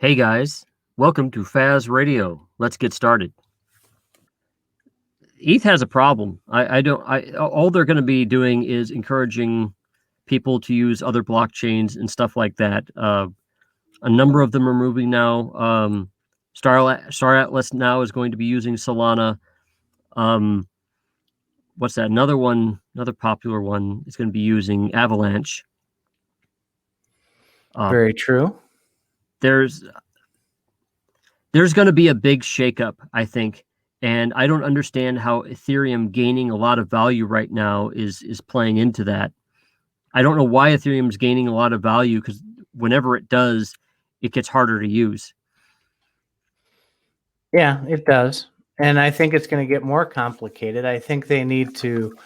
Hey guys, welcome to Faz Radio. Let's get started. ETH has a problem. All they're going to be doing is encouraging people to use other blockchains and stuff like that. A number of them are moving now. Star Atlas now is going to be using Solana. What's that? Another popular one is going to be using Avalanche. Very true. There's going to be a big shakeup, I think. And I don't understand how Ethereum gaining a lot of value right now is playing into that. I don't know why Ethereum is gaining a lot of value, because whenever it does, it gets harder to use. Yeah, it does. And I think it's going to get more complicated. I think they need to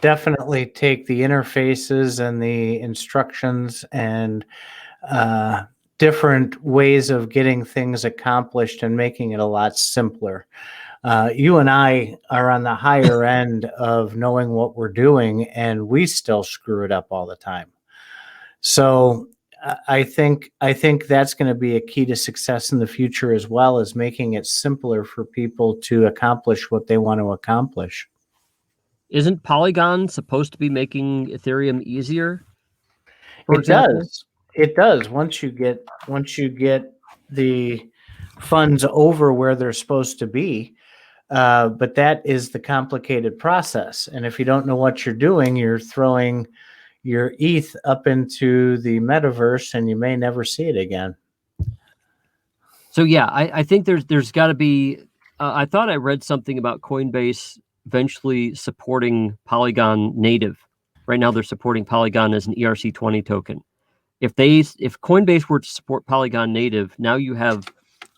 definitely take the interfaces and the instructions and different ways of getting things accomplished and making it a lot simpler. You and I are on the higher end of knowing what we're doing, and we still screw it up all the time. So I think that's going to be a key to success in the future, as well as making it simpler for people to accomplish what they want to accomplish. Isn't Polygon supposed to be making Ethereum easier? It does. It does. Once you get the funds over where they're supposed to be. But that is the complicated process. And if you don't know what you're doing, you're throwing your ETH up into the metaverse and you may never see it again. So yeah, I think there's got to be, I thought I read something about Coinbase eventually supporting Polygon native. Right now they're supporting Polygon as an ERC20 token. If Coinbase were to support Polygon native, now you have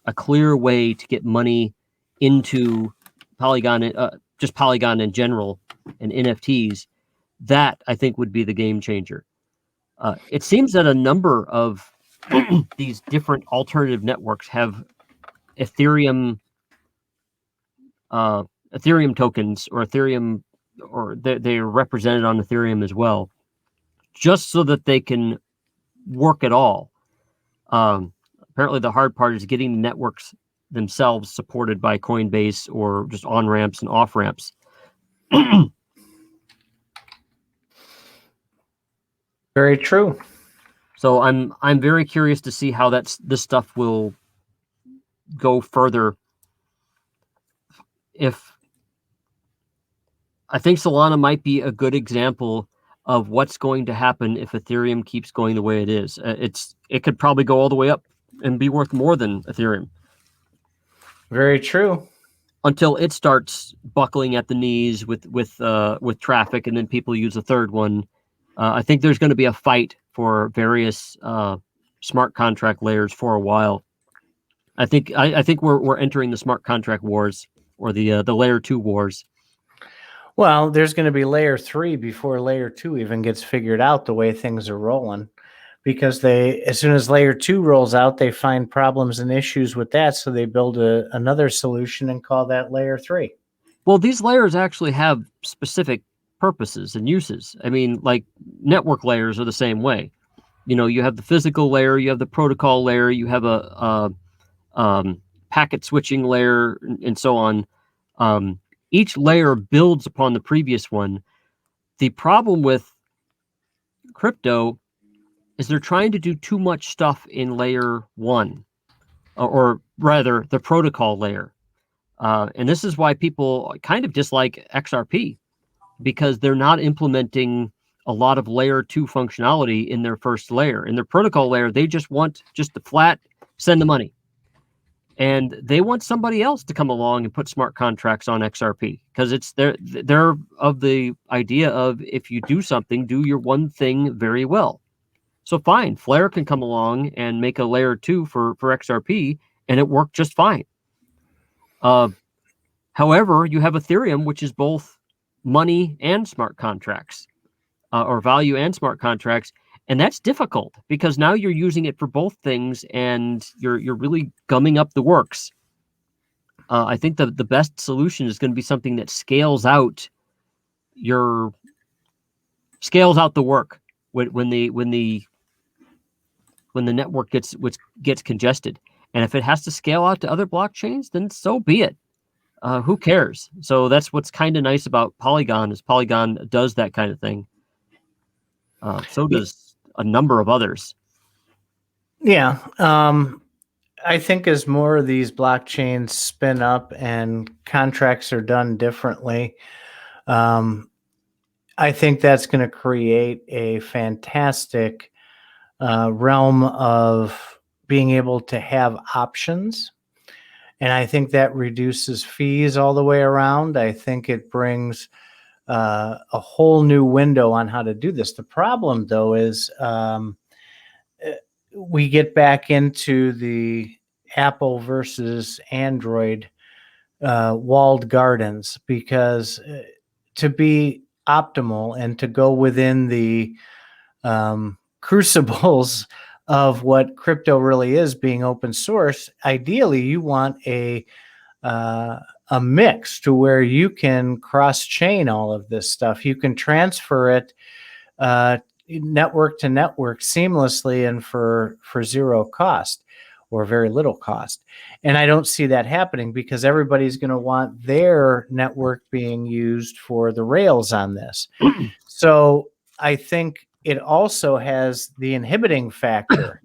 a clear way to get money into Polygon, just Polygon in general, and NFTs. That, I think, would be the game changer. It seems that a number of these different alternative networks have Ethereum tokens, or Ethereum, or they're represented on Ethereum as well, just so that they can work at all. Apparently the hard part is getting the networks themselves supported by Coinbase, or just on ramps and off ramps. Very true. So I'm very curious to see how this stuff will go further. I think Solana might be a good example of what's going to happen if Ethereum keeps going the way it is. It could probably go all the way up and be worth more than Ethereum. Very true. Until it starts buckling at the knees with traffic, and then people use a third one. I think there's going to be a fight for various smart contract layers for a while. I think we're entering the smart contract wars, or the layer 2 wars. Well, there's going to be layer 3 before layer 2 even gets figured out, the way things are rolling, because as soon as layer 2 rolls out, they find problems and issues with that, so they build another solution and call that layer 3. Well, these layers actually have specific purposes and uses. I mean, like, network layers are the same way. You have the physical layer, you have the protocol layer, you have a packet switching layer, and so on. Each layer builds upon the previous one. The problem with crypto is they're trying to do too much stuff in layer 1, or rather the protocol layer. And this is why people kind of dislike XRP, because they're not implementing a lot of layer 2 functionality in their first layer. In their protocol layer, they just want the flat send the money. And they want somebody else to come along and put smart contracts on XRP, because they're of the idea of, if you do something, do your one thing very well. So fine, Flare can come along and make a layer 2 for XRP, and it worked just fine. However, you have Ethereum, which is both money and smart contracts, or value and smart contracts. And that's difficult, because now you're using it for both things, and you're really gumming up the works. I think the best solution is going to be something that scales out the work when the network gets congested. And if it has to scale out to other blockchains, then so be it. Who cares? So that's what's kind of nice about Polygon, is Polygon does that kind of thing. So does a number of others. Yeah. I think as more of these blockchains spin up and contracts are done differently, I think that's going to create a fantastic realm of being able to have options. And I think that reduces fees all the way around. I think it brings a whole new window on how to do this. The problem, though, is we get back into the Apple versus Android walled gardens, because to be optimal and to go within the crucibles of what crypto really is, being open source, ideally you want a mix to where you can cross chain all of this stuff. You can transfer it network to network seamlessly and for zero cost or very little cost. And I don't see that happening, because everybody's going to want their network being used for the rails on this. So I think it also has the inhibiting factor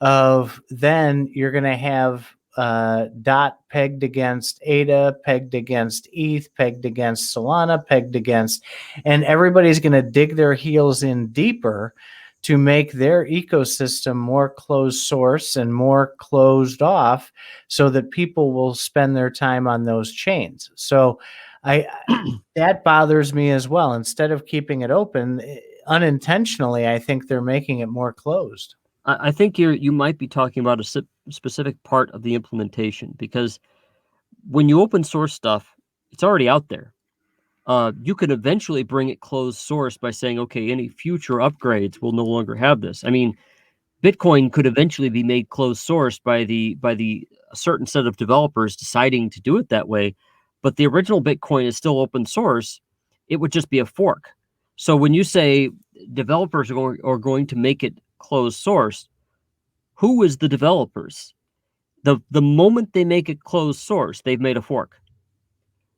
of, then you're going to have DOT pegged against ADA, pegged against ETH, pegged against Solana, pegged against, and everybody's going to dig their heels in deeper to make their ecosystem more closed source and more closed off, so that people will spend their time on those chains. So that bothers me as well. Instead of keeping it open, unintentionally, I think they're making it more closed. I think you might be talking about a specific part of the implementation, because when you open source stuff, it's already out there. You could eventually bring it closed source by saying, okay, any future upgrades will no longer have this. I mean, Bitcoin could eventually be made closed source by the certain set of developers deciding to do it that way, but the original Bitcoin is still open source. It would just be a fork. So when you say developers are going to make it closed source, who is the developers? The moment they make it closed source, they've made a fork.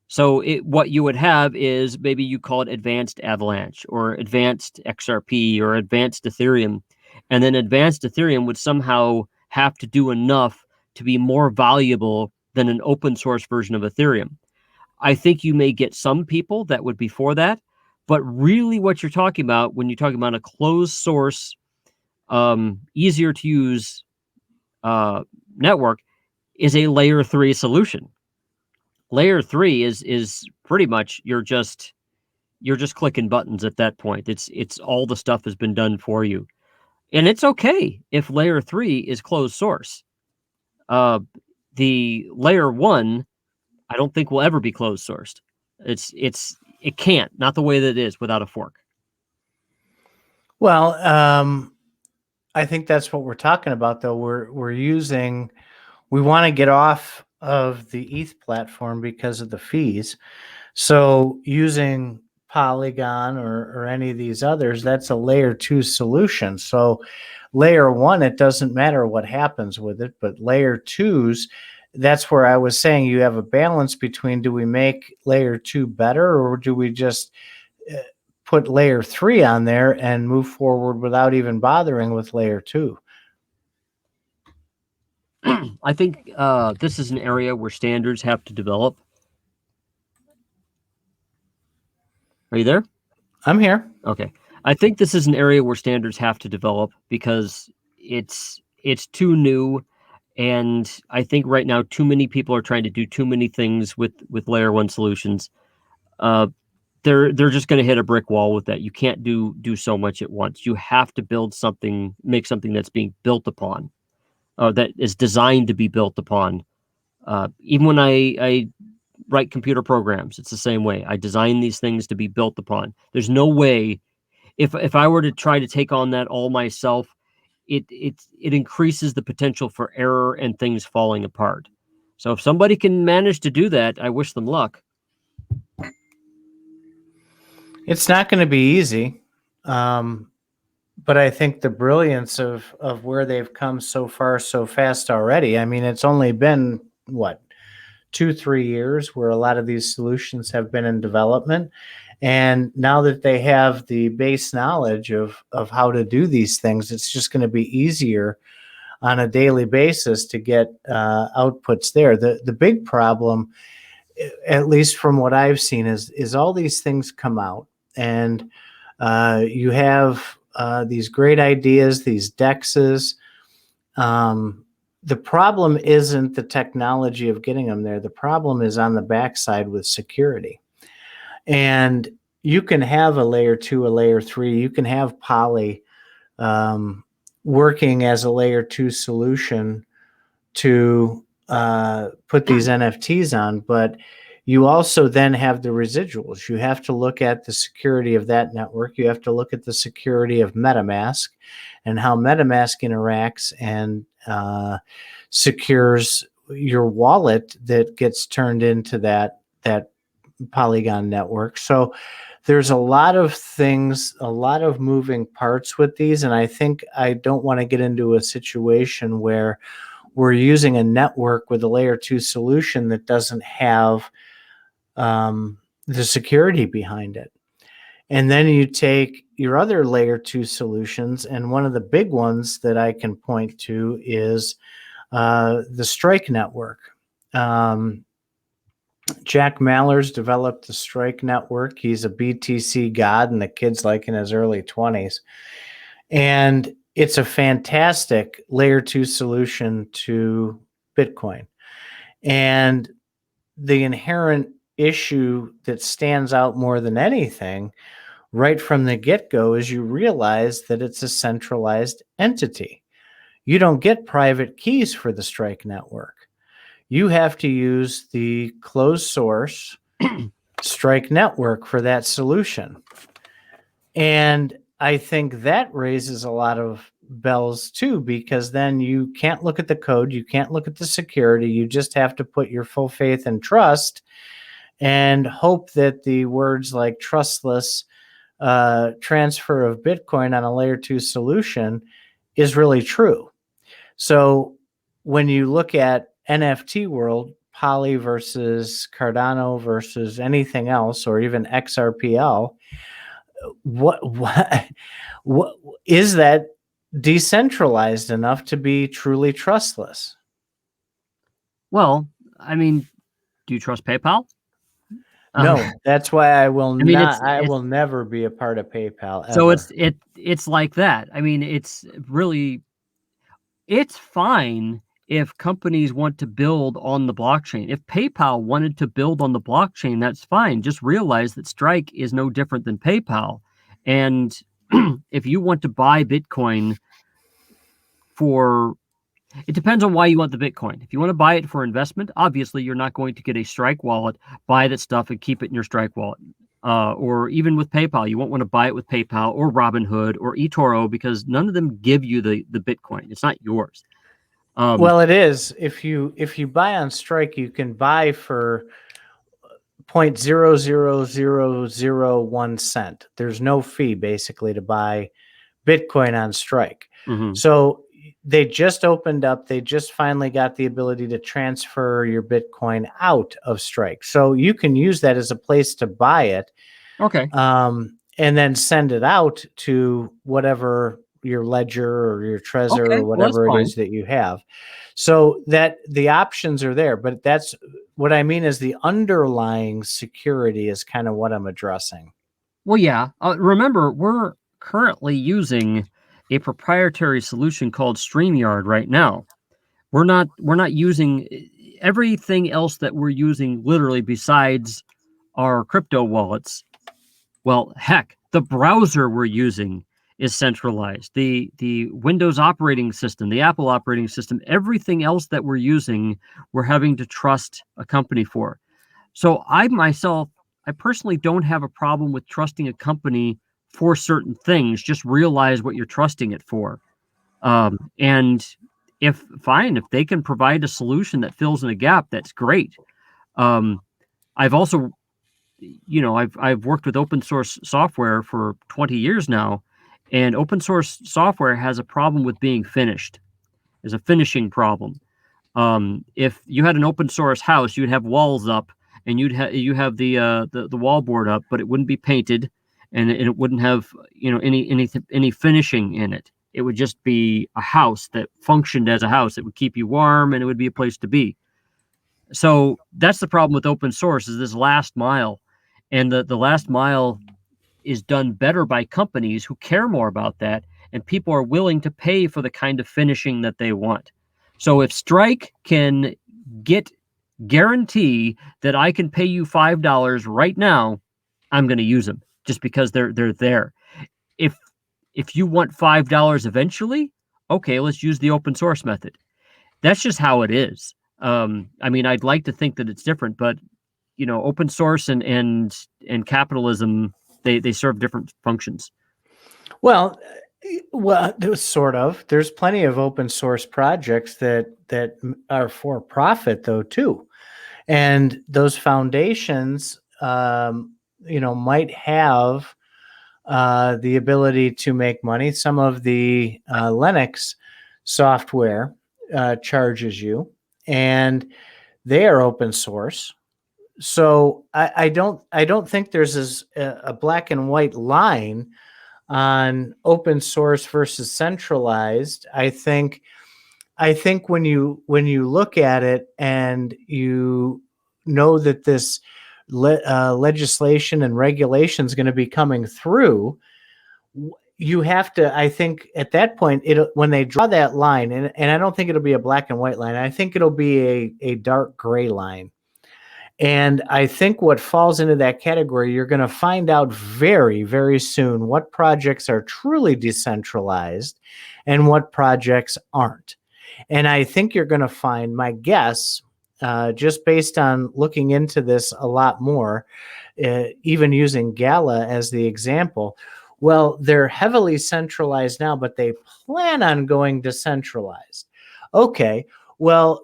So what you would have is, maybe you call it advanced Avalanche or advanced XRP or advanced Ethereum. And then advanced Ethereum would somehow have to do enough to be more valuable than an open source version of Ethereum. I think you may get some people that would be for that. But really what you're talking about when you're talking about a closed source, easier to use network, is a layer 3 solution. Layer 3 is pretty much you're just clicking buttons at that point. It's all the stuff has been done for you, and it's okay if layer 3 is closed source. The layer 1, I don't think will ever be closed sourced. It can't, not the way that it is without a fork. Well, I think that's what we're talking about, though. We want to get off of the ETH platform because of the fees. So using Polygon or any of these others, that's a layer 2 solution. So layer 1, it doesn't matter what happens with it, but layer 2s, that's where I was saying you have a balance between, do we make layer 2 better, or do we just put layer 3 on there and move forward without even bothering with layer 2? I think this is an area where standards have to develop. Are you there? I'm here. Okay. I think this is an area where standards have to develop, because it's too new. And I think right now too many people are trying to do too many things with layer 1 solutions. They're just going to hit a brick wall with that. You can't do so much at once. You have to build something, make something that's being built upon, that is designed to be built upon. Even when I write computer programs, it's the same way. I design these things to be built upon. There's no way, if I were to try to take on that all myself, it increases the potential for error and things falling apart. So if somebody can manage to do that, I wish them luck. It's not going to be easy. But I think the brilliance of where they've come so far so fast already. I mean, it's only been what, 2-3 years where a lot of these solutions have been in development, and now that they have the base knowledge of how to do these things, it's just going to be easier on a daily basis to get outputs there. The big problem, at least from what I've seen, is all these things come out, and you have these great ideas, these dexes. The problem isn't the technology of getting them there. The problem is on the backside with security. And you can have a layer 2, a layer 3. You can have Poly working as a layer 2 solution to put these NFTs on, but you also then have the residuals. You have to look at the security of that network. You have to look at the security of MetaMask and how MetaMask interacts and secures your wallet that gets turned into that Polygon network. So there's a lot of things, a lot of moving parts with these, and I think I don't want to get into a situation where we're using a network with a layer 2 solution that doesn't have the security behind it. And then you take your other layer 2 solutions, and one of the big ones that I can point to is the Strike network. Jack Mallers developed the Strike network. He's a BTC god, and the kid's like in his early 20s. And it's a fantastic layer 2 solution to Bitcoin. And the inherent issue that stands out more than anything right from the get-go is you realize that it's a centralized entity. You don't get private keys for the Strike network. You have to use the closed source Strike network for that solution. And I think that raises a lot of bells too, because then you can't look at the code, you can't look at the security, you just have to put your full faith and trust and hope that the words like trustless transfer of Bitcoin on a layer 2 solution is really true. So when you look at NFT world, Poly versus Cardano versus anything else, or even XRPL, what is that decentralized enough to be truly trustless? Well, I mean, do you trust PayPal? No, that's why I will I mean, not. I will never be a part of PayPal ever. So it's like that. I mean, it's fine if companies want to build on the blockchain. If PayPal wanted to build on the blockchain, that's fine. Just realize that Strike is no different than PayPal. And if you want to buy Bitcoin it depends on why you want the Bitcoin. If you want to buy it for investment, obviously you're not going to get a Strike wallet, buy that stuff and keep it in your Strike wallet. Or even with PayPal, you won't want to buy it with PayPal or Robinhood or eToro because none of them give you the Bitcoin. It's not yours. Well, it is. If you buy on Strike, you can buy for 0.00001 cent. There's no fee basically to buy Bitcoin on Strike. Mm-hmm. So they just opened up. They just finally got the ability to transfer your Bitcoin out of Strike. So you can use that as a place to buy it. Okay. And then send it out to whatever your ledger or your Trezor or whatever it is that you have. So that the options are there, but that's what I mean is the underlying security is kind of what I'm addressing. Well, yeah. Remember, we're currently using a proprietary solution called Streamyard right now. We're not using everything else that we're using literally besides our crypto wallets. Well, heck, the browser we're using is centralized. The Windows operating system, the Apple operating system, everything else that we're using, we're having to trust a company for. So I personally don't have a problem with trusting a company for certain things. Just realize what you're trusting it for. And if they can provide a solution that fills in a gap, that's great. I've also, I've worked with open source software for 20 years now, And open source software has a problem with being finished. There's a finishing problem. If you had an open source house, you'd have walls up, and you have the wall board up, but it wouldn't be painted, and it wouldn't have any finishing in it. It would just be a house that functioned as a house. It would keep you warm, and it would be a place to be. So that's the problem with open source, is this last mile, and the last mile is done better by companies who care more about that, and people are willing to pay for the kind of finishing that they want. So if Strike can guarantee that I can pay you $5 right now, I'm going to use them just because they're there. If you want $5 eventually, okay, let's use the open source method. That's just how it is. I mean, I'd like to think that it's different, but open source and capitalism, they serve different functions. Well, sort of. There's plenty of open source projects that are for profit, though, too, and those foundations, might have the ability to make money. Some of the Linux software charges you, and they are open source. So I don't think there's a black and white line on open source versus centralized. I think when you look at it and you know that this legislation and regulation is going to be coming through, you have to, I think at that point, when they draw that line, and I don't think it'll be a black and white line, I think it'll be a dark gray line. And I think what falls into that category, you're going to find out very, very soon what projects are truly decentralized and what projects aren't. And I think you're going to find, my guess, just based on looking into this a lot more, even using Gala as the example, well, they're heavily centralized now, but they plan on going decentralized. Okay, well,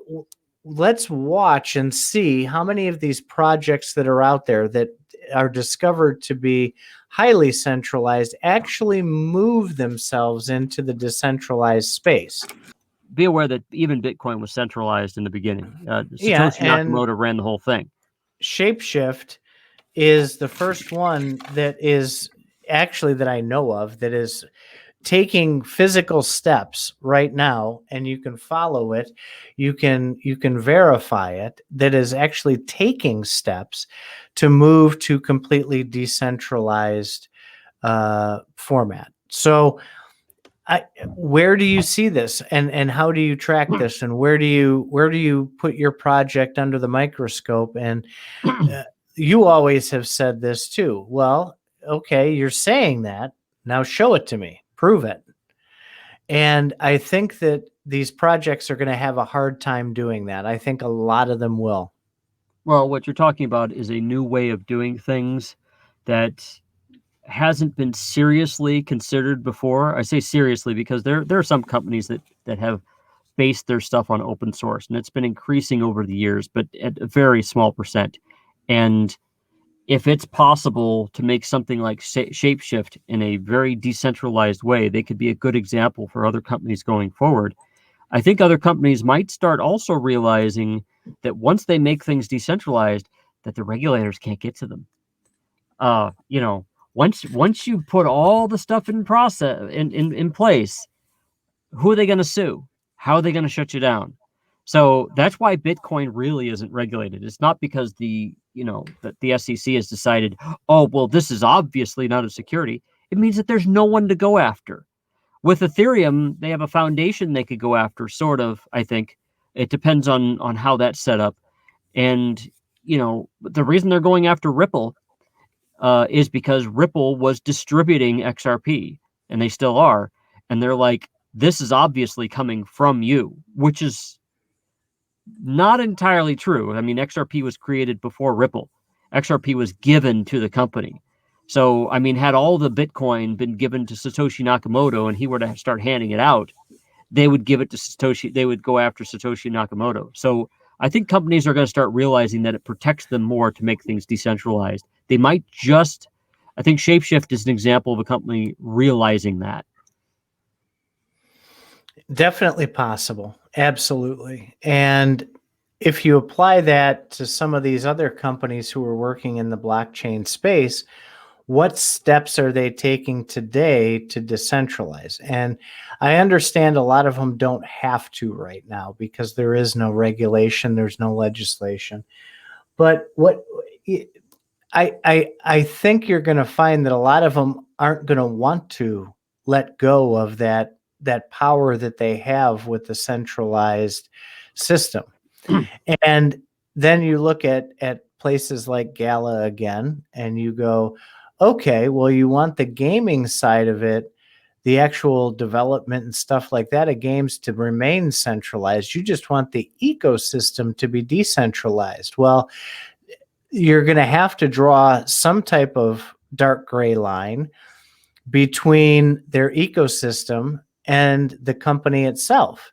let's watch and see how many of these projects that are out there that are discovered to be highly centralized actually move themselves into the decentralized space. Be aware that even Bitcoin was centralized in the beginning. Satoshi Nakamoto ran the whole thing. Shapeshift is the first one that is actually, that I know of, that is taking physical steps right now, and you can follow it, you can verify it, that is actually taking steps to move to completely decentralized format. So where do you see this, and how do you track this, and where do you put your project under the microscope? And you always have said this too. Well, okay, you're saying that, now show it to me. Prove it. And I think that these projects are going to have a hard time doing that. I think a lot of them will. Well, what you're talking about is a new way of doing things that hasn't been seriously considered before. I say seriously because there are some companies that have based their stuff on open source, and it's been increasing over the years, but at a very small percent. And if it's possible to make something like Shapeshift in a very decentralized way, they could be a good example for other companies going forward. I think other companies might start also realizing that once they make things decentralized, that the regulators can't get to them. Once you put all the stuff in place, who are they going to sue? How are they going to shut you down? So that's why Bitcoin really isn't regulated. It's not because the SEC has decided, oh, well, this is obviously not a security. It means that there's no one to go after. With Ethereum, they have a foundation they could go after, sort of, I think. It depends on how that's set up. And, the reason they're going after Ripple is because Ripple was distributing XRP, and they still are. And they're like, this is obviously coming from you, which is not entirely true. I mean, XRP was created before Ripple. XRP was given to the company. So, I mean, had all the Bitcoin been given to Satoshi Nakamoto and he were to start handing it out, they would give it to Satoshi. They would go after Satoshi Nakamoto. So I think companies are going to start realizing that it protects them more to make things decentralized. They might just I think Shapeshift is an example of a company realizing that. Definitely possible. Absolutely. And if you apply that to some of these other companies who are working in the blockchain space, what steps are they taking today to decentralize? And I understand a lot of them don't have to right now because there is no regulation, there's no legislation. But what I think you're going to find that a lot of them aren't going to want to let go of that power that they have with the centralized system. And then you look at places like Gala again, and you go, okay, well, you want the gaming side of it, the actual development and stuff like that of games to remain centralized. You just want the ecosystem to be decentralized. Well, you're going to have to draw some type of dark gray line between their ecosystem and the company itself.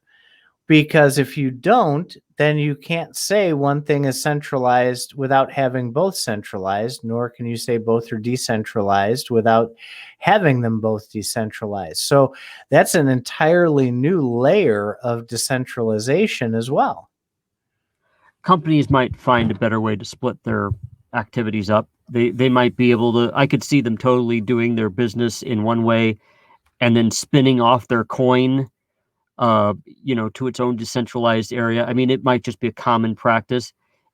Because if you don't, then you can't say one thing is centralized without having both centralized, nor can you say both are decentralized without having them both decentralized. So that's an entirely new layer of decentralization as well. Companies might find a better way to split their activities up. They might be able to, I could see them totally doing their business in one way and then spinning off their coin to its own decentralized area. I mean, it might just be a common practice,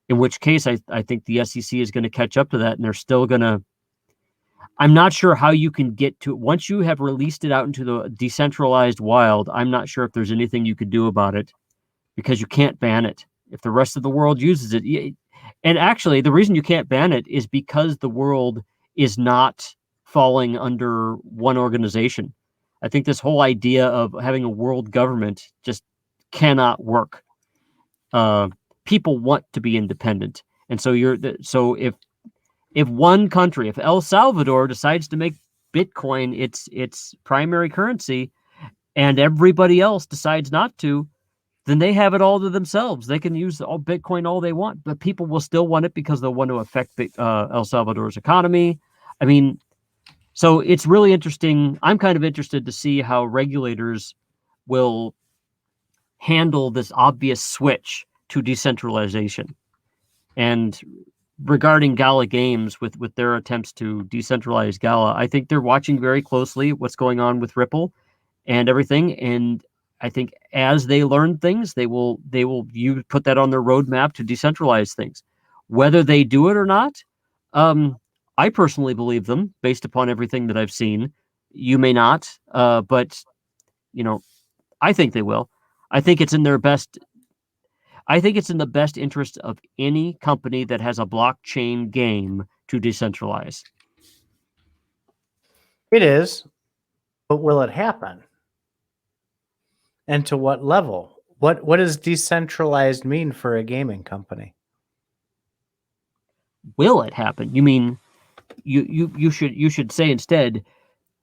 in which case I think the SEC is going to catch up to that, and they're still going to, I'm not sure how you can get to it. Once you have released it out into the decentralized wild, I'm not sure if there's anything you could do about it, because you can't ban it. If the rest of the world uses it, and actually the reason you can't ban it is because the world is not falling under one organization. I think this whole idea of having a world government just cannot work. People want to be independent, and so if one country, if El Salvador decides to make Bitcoin its primary currency, and everybody else decides not to, then they have it all to themselves. They can use all Bitcoin all they want, but people will still want it because they'll want to affect El Salvador's economy. I mean, so it's really interesting. I'm kind of interested to see how regulators will handle this obvious switch to decentralization. And regarding Gala Games, with their attempts to decentralize Gala, I think they're watching very closely what's going on with Ripple and everything. And I think as they learn things, they will put that on their roadmap to decentralize things. Whether they do it or not, I personally believe them based upon everything that I've seen. You may not, but I think they will. I think it's in their best. I think it's in the best interest of any company that has a blockchain game to decentralize. It is, but will it happen? And to what level? What does decentralized mean for a gaming company? Will it happen? You mean you should say instead,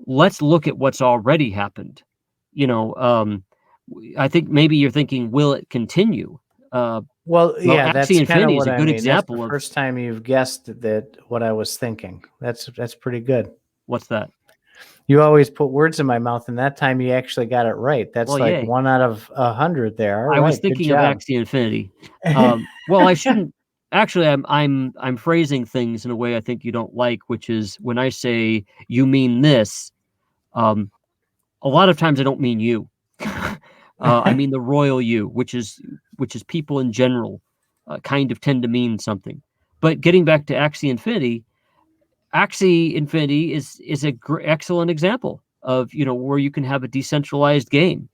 let's look at what's already happened. I think maybe you're thinking, will it continue? Well, yeah, Axie that's kind of Infinity what is a I good mean. example That's the of first time you've guessed that what I was thinking. That's pretty good. what's that? You always put words in my mouth, and that time you actually got it right. That's Well, like yay. 1 out of 100 there. All I was right, thinking good of job. Axie Infinity. Well, I shouldn't. Actually, I'm phrasing things in a way I think you don't like, which is when I say you mean this. A lot of times I don't mean you. I mean the royal you, which is people in general, kind of tend to mean something. But getting back to Axie Infinity is a excellent example of where you can have a decentralized game.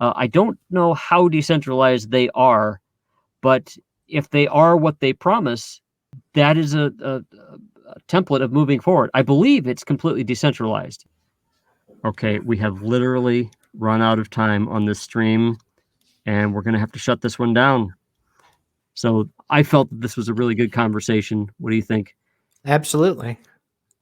I don't know how decentralized they are, but if they are what they promise, that is a template of moving forward. I believe it's completely decentralized. Okay, we have literally run out of time on this stream, and we're going to have to shut this one down. So I felt that this was a really good conversation. What do you think? Absolutely.